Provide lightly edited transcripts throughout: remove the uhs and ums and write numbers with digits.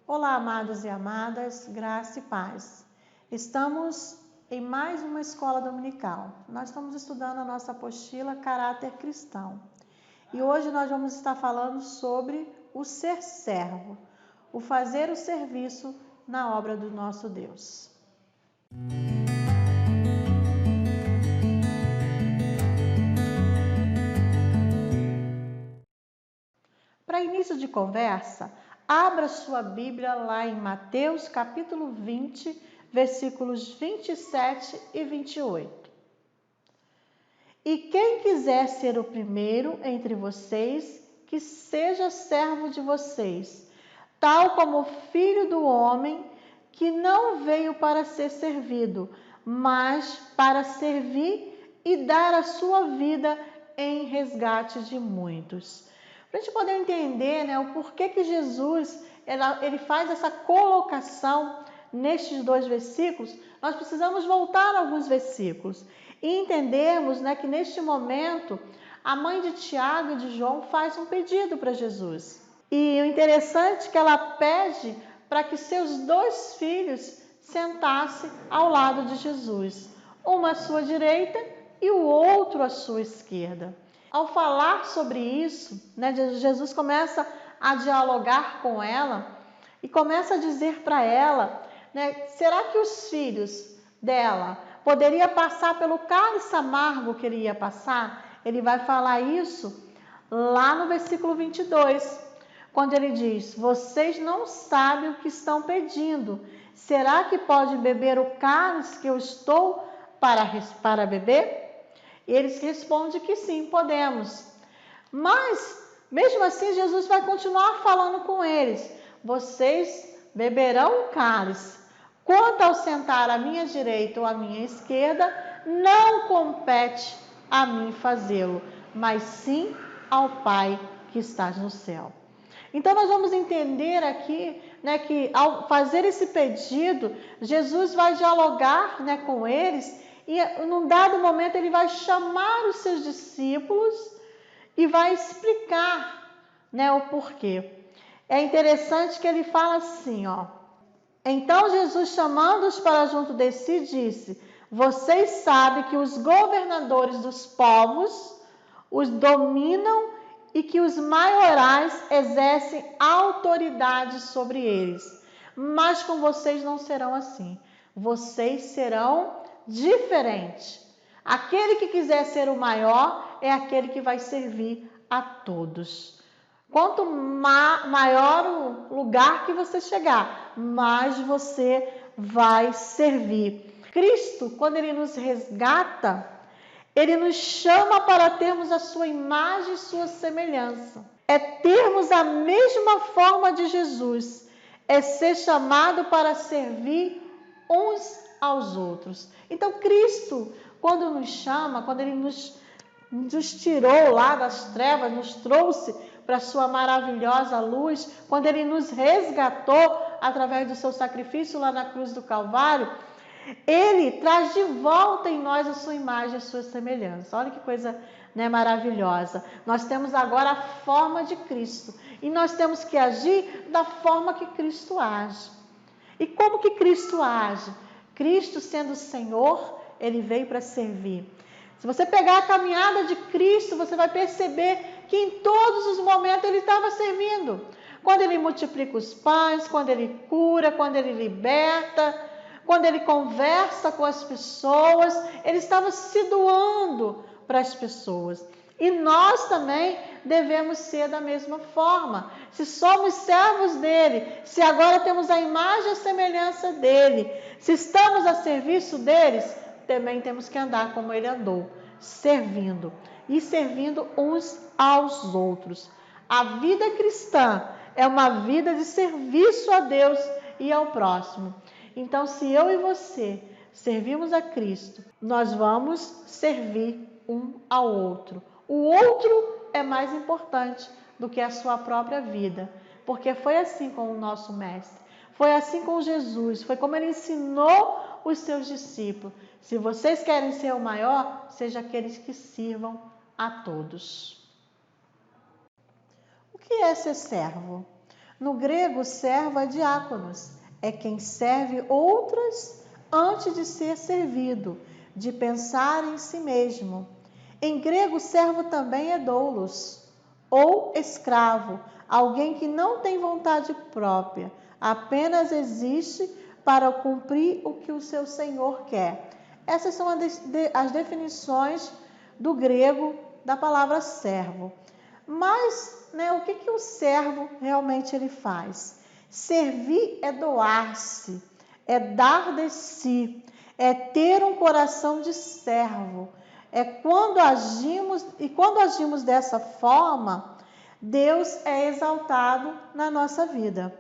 Olá, amados e amadas, graça e paz. Estamos em mais uma escola dominical. Nós estamos estudando a nossa apostila Caráter Cristão. E hoje nós vamos estar falando sobre o ser servo, o fazer o serviço na obra do nosso Deus. Para início de conversa, abra sua Bíblia lá em Mateus capítulo 20, versículos 27 e 28. E quem quiser ser o primeiro entre vocês, que seja servo de vocês, tal como o Filho do Homem, que não veio para ser servido, mas para servir e dar a sua vida em resgate de muitos. Para a gente poder entender, o porquê que Jesus ele faz essa colocação nestes dois versículos, nós precisamos voltar a alguns versículos e entendermos, que neste momento a mãe de Tiago e de João faz um pedido para Jesus. E o interessante é que ela pede para que seus dois filhos sentassem ao lado de Jesus, uma à sua direita e o outro à sua esquerda. Ao falar sobre isso, Jesus começa a dialogar com ela e começa a dizer para ela, será que os filhos dela poderiam passar pelo cálice amargo que ele ia passar? Ele vai falar isso lá no versículo 22, quando ele diz: vocês não sabem o que estão pedindo. Será que pode beber o cálice que eu estou para beber? E eles respondem que sim, podemos. Mas, mesmo assim, Jesus vai continuar falando com eles. Vocês beberão o cálice. Quanto ao sentar à minha direita ou à minha esquerda, não compete a mim fazê-lo, mas sim ao Pai que está no céu. Então, nós vamos entender aqui, que ao fazer esse pedido, Jesus vai dialogar, com eles e, num dado momento, ele vai chamar os seus discípulos e vai explicar, o porquê. É interessante que ele fala assim, Então Jesus, chamando-os para junto de si, disse: vocês sabem que os governadores dos povos os dominam e que os maiorais exercem autoridade sobre eles. Mas com vocês não serão assim. Vocês serão diferentes. Aquele que quiser ser o maior é aquele que vai servir a todos. Quanto maior o lugar que você chegar, mais você vai servir. Cristo, quando ele nos resgata, ele nos chama para termos a sua imagem e sua semelhança. É termos a mesma forma de Jesus. É ser chamado para servir uns aos outros. Então, Cristo, quando nos chama, quando ele nos tirou lá das trevas, nos trouxe para a sua maravilhosa luz, quando ele nos resgatou através do seu sacrifício lá na cruz do Calvário, ele traz de volta em nós a sua imagem, a sua semelhança. Olha que coisa maravilhosa. Nós temos agora a forma de Cristo e nós temos que agir da forma que Cristo age. E como que Cristo age? Cristo, sendo Senhor, ele veio para servir. Se você pegar a caminhada de Cristo, você vai perceber que em todos os momentos ele estava servindo. Quando ele multiplica os pães, quando ele cura, quando ele liberta, quando ele conversa com as pessoas, ele estava se doando para as pessoas. E nós também devemos ser da mesma forma. Se somos servos dele, se agora temos a imagem e a semelhança dele, se estamos a serviço deles, também temos que andar como ele andou, servindo e servindo uns aos outros. A vida cristã é uma vida de serviço a Deus e ao próximo. Então, se eu e você servimos a Cristo, nós vamos servir um ao outro. O outro é mais importante do que a sua própria vida, porque foi assim com o nosso Mestre, foi assim com Jesus, foi como ele ensinou os seus discípulos. Se vocês querem ser o maior, seja aqueles que sirvam a todos. O que é ser servo? No grego, servo é diáconos, é quem serve outras antes de ser servido, de pensar em si mesmo. Em grego, servo também é doulos, ou escravo, alguém que não tem vontade própria, apenas existe para cumprir o que o seu senhor quer. Essas são as definições do grego da palavra servo. Mas, o que o servo realmente ele faz? Servir é doar-se, é dar de si, é ter um coração de servo. É quando agimos dessa forma, Deus é exaltado na nossa vida.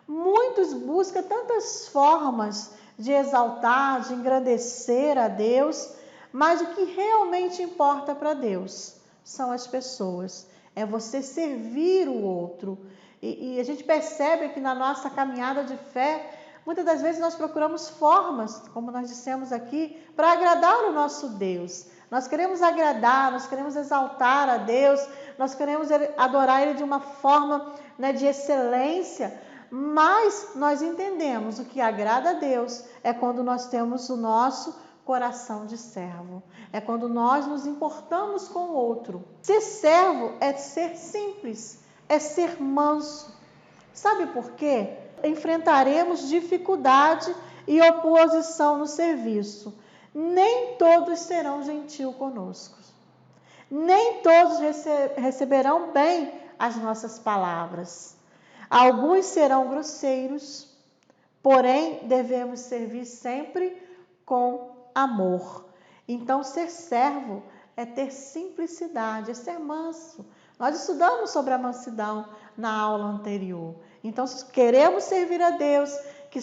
Muitos buscam tantas formas de exaltar, de engrandecer a Deus, mas o que realmente importa para Deus são as pessoas. É você servir o outro. E a gente percebe que na nossa caminhada de fé, muitas das vezes nós procuramos formas, como nós dissemos aqui, para agradar o nosso Deus. Nós queremos agradar, nós queremos exaltar a Deus, nós queremos adorar Ele de uma forma, de excelência, mas nós entendemos o que agrada a Deus é quando nós temos o nosso coração de servo. É quando nós nos importamos com o outro. Ser servo é ser simples, é ser manso. Sabe por quê? Enfrentaremos dificuldade e oposição no serviço. Nem todos serão gentil conosco. Nem todos receberão bem as nossas palavras. Alguns serão grosseiros, porém devemos servir sempre com amor. Então, ser servo é ter simplicidade, é ser manso. Nós estudamos sobre a mansidão na aula anterior. Então, se queremos servir a Deus,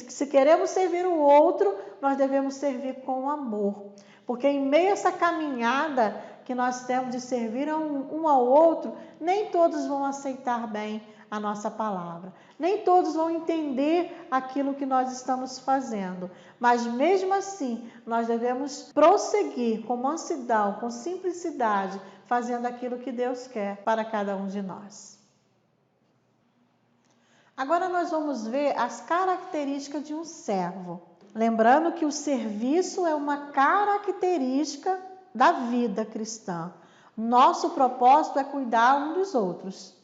se queremos servir o outro, nós devemos servir com amor. Porque em meio a essa caminhada que nós temos de servir um ao outro, nem todos vão aceitar bem a nossa palavra. Nem todos vão entender aquilo que nós estamos fazendo. Mas mesmo assim, nós devemos prosseguir com mansidão, com simplicidade, fazendo aquilo que Deus quer para cada um de nós. Agora nós vamos ver as características de um servo. Lembrando que o serviço é uma característica da vida cristã. Nosso propósito é cuidar um dos outros.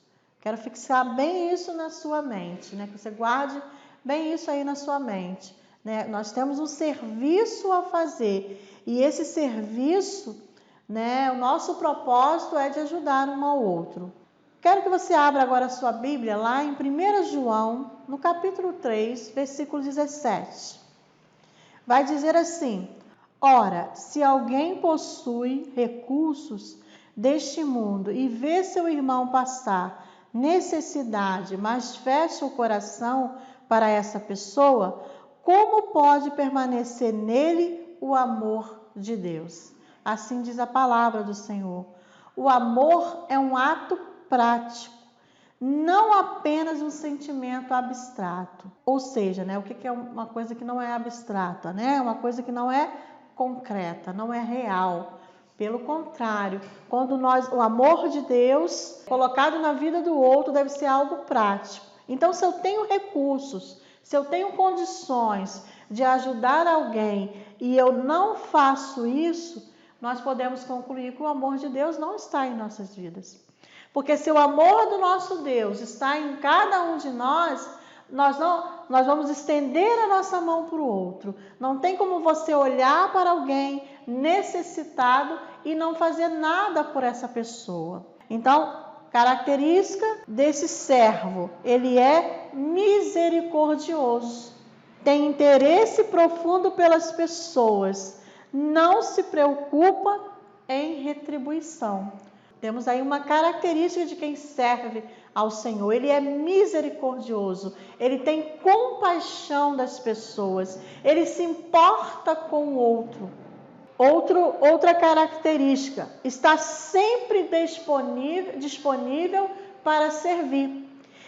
Quero fixar bem isso na sua mente, que você guarde bem isso aí na sua mente. Nós temos um serviço a fazer e esse serviço, o nosso propósito é de ajudar um ao outro. Quero que você abra agora a sua Bíblia lá em 1 João, no capítulo 3, versículo 17. Vai dizer assim: ora, se alguém possui recursos deste mundo e vê seu irmão passar necessidade, mas fecha o coração para essa pessoa, como pode permanecer nele o amor de Deus? Assim diz a palavra do Senhor. O amor é um ato prático, não apenas um sentimento abstrato. Ou seja, o que é uma coisa que não é abstrata? Uma coisa que não é concreta, não é real. Pelo contrário, quando o amor de Deus colocado na vida do outro deve ser algo prático. Então, se eu tenho recursos, se eu tenho condições de ajudar alguém e eu não faço isso, nós podemos concluir que o amor de Deus não está em nossas vidas. Porque se o amor do nosso Deus está em cada um de nós vamos estender a nossa mão para o outro. Não tem como você olhar para alguém necessitado e não fazer nada por essa pessoa. Então, característica desse servo, ele é misericordioso, tem interesse profundo pelas pessoas, não se preocupa em retribuição. Temos aí uma característica de quem serve ao Senhor. Ele é misericordioso, ele tem compaixão das pessoas, ele se importa com o outro. Outra característica, está sempre disponível para servir.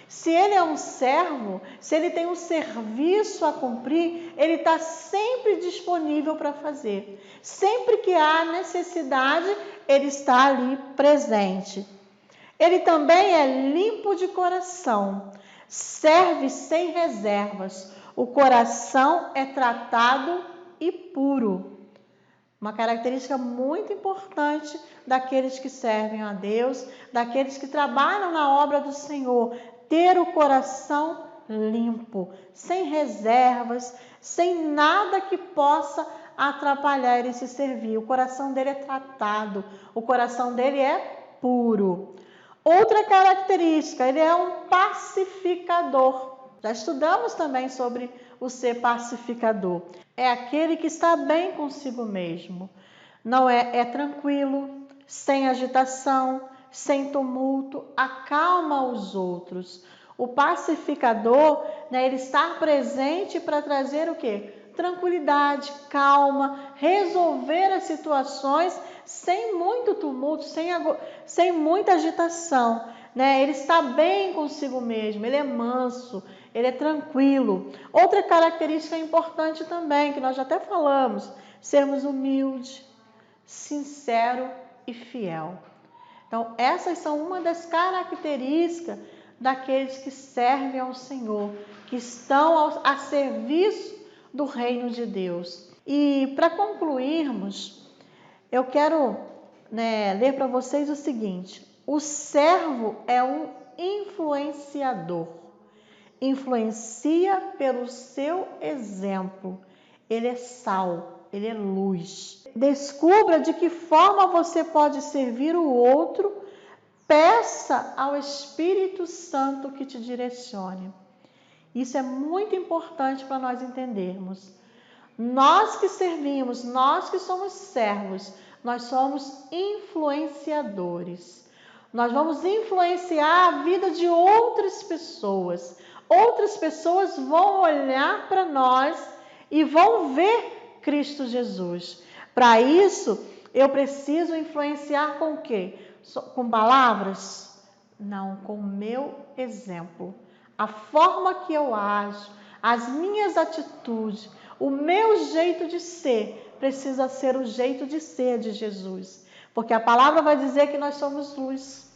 Se ele é um servo, se ele tem um serviço a cumprir, ele está sempre disponível para fazer. Sempre que há necessidade, ele está ali presente. Ele também é limpo de coração, serve sem reservas, o coração é tratado e puro. Uma característica muito importante daqueles que servem a Deus, daqueles que trabalham na obra do Senhor, ter o coração limpo, sem reservas, sem nada que possa atrapalhar ele se servir. O coração dele é tratado, o coração dele é puro. Outra característica, ele é um pacificador. Já estudamos também sobre o ser pacificador. É aquele que está bem consigo mesmo. Não é tranquilo, sem agitação, sem tumulto, acalma os outros. O pacificador, ele está presente para trazer o quê? Tranquilidade, calma, resolver as situações sem muito tumulto, sem muita agitação. Ele está bem consigo mesmo, ele é manso, ele é tranquilo. Outra característica importante também, que nós já até falamos, sermos humildes, sincero e fiel. Então, essas são uma das características daqueles que servem ao Senhor, que estão a serviço do reino de Deus. E para concluirmos, eu quero ler para vocês o seguinte: o servo é um influenciador, influencia pelo seu exemplo, ele é sal, ele é luz. Descubra de que forma você pode servir o outro, peça ao Espírito Santo que te direcione. Isso é muito importante para nós entendermos. Nós que servimos, nós que somos servos, nós somos influenciadores. Nós vamos influenciar a vida de outras pessoas. Outras pessoas vão olhar para nós e vão ver Cristo Jesus. Para isso, eu preciso influenciar com o quê? Com palavras? Não, com o meu exemplo. A forma que eu ajo, as minhas atitudes, o meu jeito de ser precisa ser o jeito de ser de Jesus. Porque a palavra vai dizer que nós somos luz.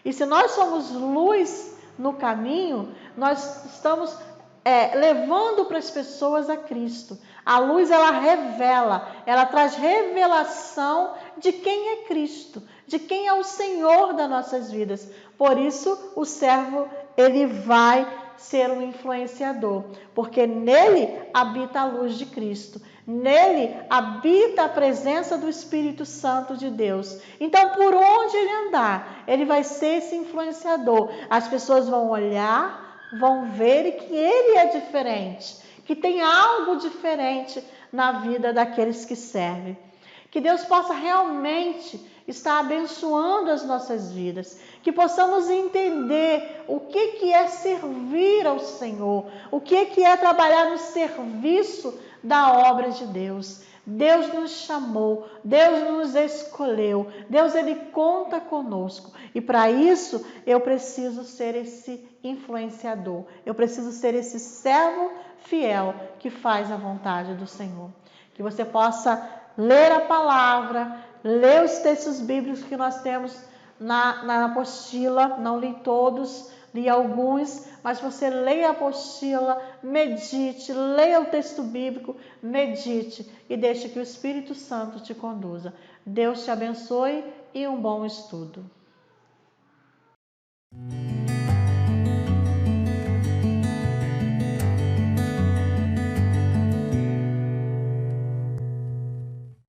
E se nós somos luz no caminho, nós estamos levando para as pessoas a Cristo. A luz, ela revela, ela traz revelação de quem é Cristo, de quem é o Senhor das nossas vidas. Por isso, o servo, ele vai ser um influenciador, porque nele habita a luz de Cristo. Nele habita a presença do Espírito Santo de Deus. Então, por onde ele andar, ele vai ser esse influenciador. As pessoas vão olhar, vão ver que ele é diferente, que tem algo diferente na vida daqueles que servem. Que Deus possa realmente estar abençoando as nossas vidas, que possamos entender o que é servir ao Senhor, o que é trabalhar no serviço da obra de Deus. Deus nos chamou, Deus nos escolheu, Deus, ele conta conosco. E para isso eu preciso ser esse influenciador, eu preciso ser esse servo fiel que faz a vontade do Senhor. Que você possa ler a palavra, ler os textos bíblicos que nós temos na apostila. Não li todos, li alguns, mas você leia a apostila, medite, leia o texto bíblico, medite e deixe que o Espírito Santo te conduza. Deus te abençoe e um bom estudo.